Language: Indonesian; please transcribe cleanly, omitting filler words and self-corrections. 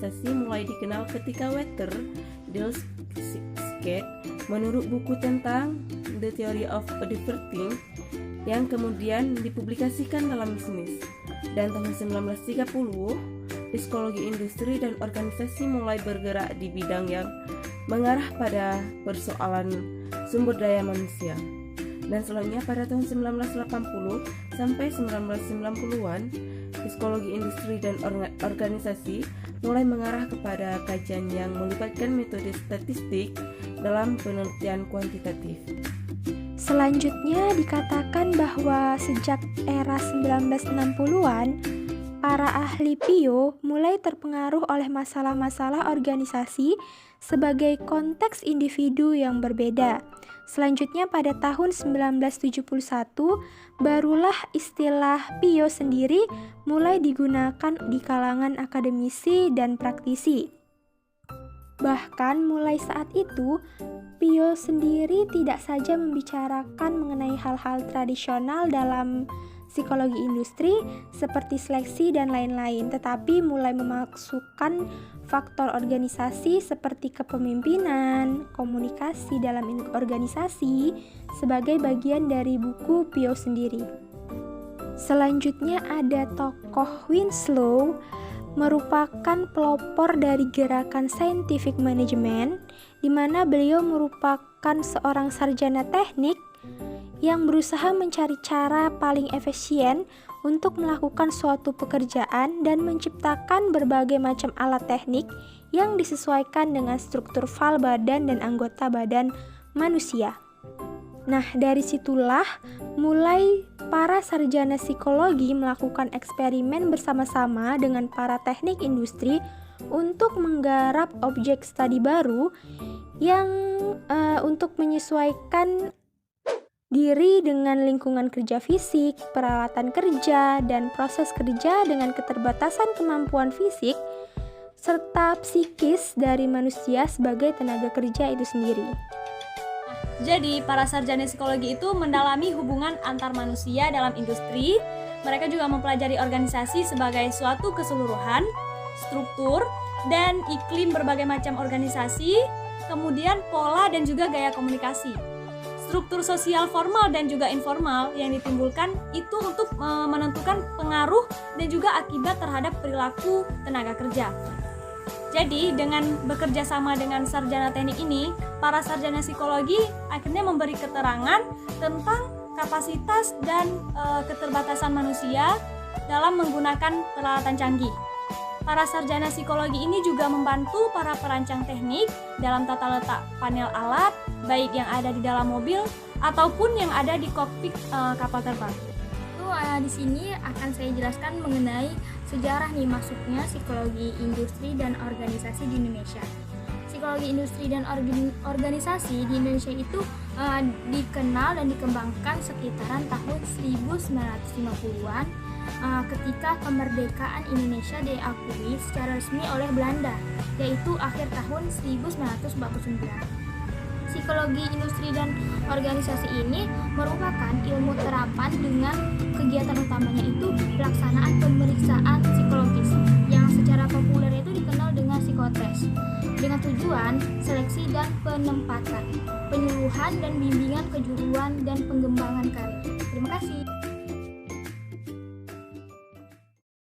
organisasi mulai dikenal ketika Walter Dilskate menurut buku tentang The Theory of Advertising yang kemudian dipublikasikan dalam bisnis. Dan tahun 1930, psikologi industri dan organisasi mulai bergerak di bidang yang mengarah pada persoalan sumber daya manusia. Dan selanjutnya pada tahun 1980 sampai 1990-an, psikologi industri dan organisasi mulai mengarah kepada kajian yang melibatkan metode statistik dalam penelitian kuantitatif. Selanjutnya dikatakan bahwa sejak era 1960-an, para ahli PIO mulai terpengaruh oleh masalah-masalah organisasi sebagai konteks individu yang berbeda. Selanjutnya pada tahun 1971, barulah istilah PIO sendiri mulai digunakan di kalangan akademisi dan praktisi. Bahkan mulai saat itu, PIO sendiri tidak saja membicarakan mengenai hal-hal tradisional dalam psikologi industri seperti seleksi dan lain-lain, tetapi mulai memasukkan faktor organisasi seperti kepemimpinan, komunikasi dalam organisasi sebagai bagian dari buku PIO sendiri. Selanjutnya ada tokoh Winslow, merupakan pelopor dari gerakan scientific management, di mana beliau merupakan seorang sarjana teknik yang berusaha mencari cara paling efisien untuk melakukan suatu pekerjaan dan menciptakan berbagai macam alat teknik yang disesuaikan dengan struktur fal badan dan anggota badan manusia. Nah, dari situlah mulai para sarjana psikologi melakukan eksperimen bersama-sama dengan para teknik industri untuk menggarap objek studi baru yang untuk menyesuaikan diri dengan lingkungan kerja fisik, peralatan kerja, dan proses kerja dengan keterbatasan kemampuan fisik serta psikis dari manusia sebagai tenaga kerja itu sendiri. Jadi, para sarjana psikologi itu mendalami hubungan antar manusia dalam industri. Mereka juga mempelajari organisasi sebagai suatu keseluruhan, struktur, dan iklim berbagai macam organisasi, kemudian pola dan juga gaya komunikasi. Struktur sosial formal dan juga informal yang ditimbulkan itu untuk menentukan pengaruh dan juga akibat terhadap perilaku tenaga kerja. Jadi, dengan bekerja sama dengan sarjana teknik ini, para sarjana psikologi akhirnya memberi keterangan tentang kapasitas dan keterbatasan manusia dalam menggunakan peralatan canggih. Para sarjana psikologi ini juga membantu para perancang teknik dalam tata letak panel alat, baik yang ada di dalam mobil ataupun yang ada di kokpit kapal terbang. Di sini akan saya jelaskan mengenai sejarah masuknya psikologi industri dan organisasi di Indonesia. Psikologi industri dan organisasi di Indonesia itu dikenal dan dikembangkan sekitaran tahun 1950-an ketika kemerdekaan Indonesia diakui secara resmi oleh Belanda, yaitu akhir tahun 1949. Psikologi industri dan organisasi ini merupakan ilmu terapan dengan kegiatan utamanya itu pelaksanaan pemeriksaan psikologis yang secara populer itu dikenal dengan psikotes, dengan tujuan seleksi dan penempatan, penyuluhan dan bimbingan kejuruan dan pengembangan karir. Terima kasih.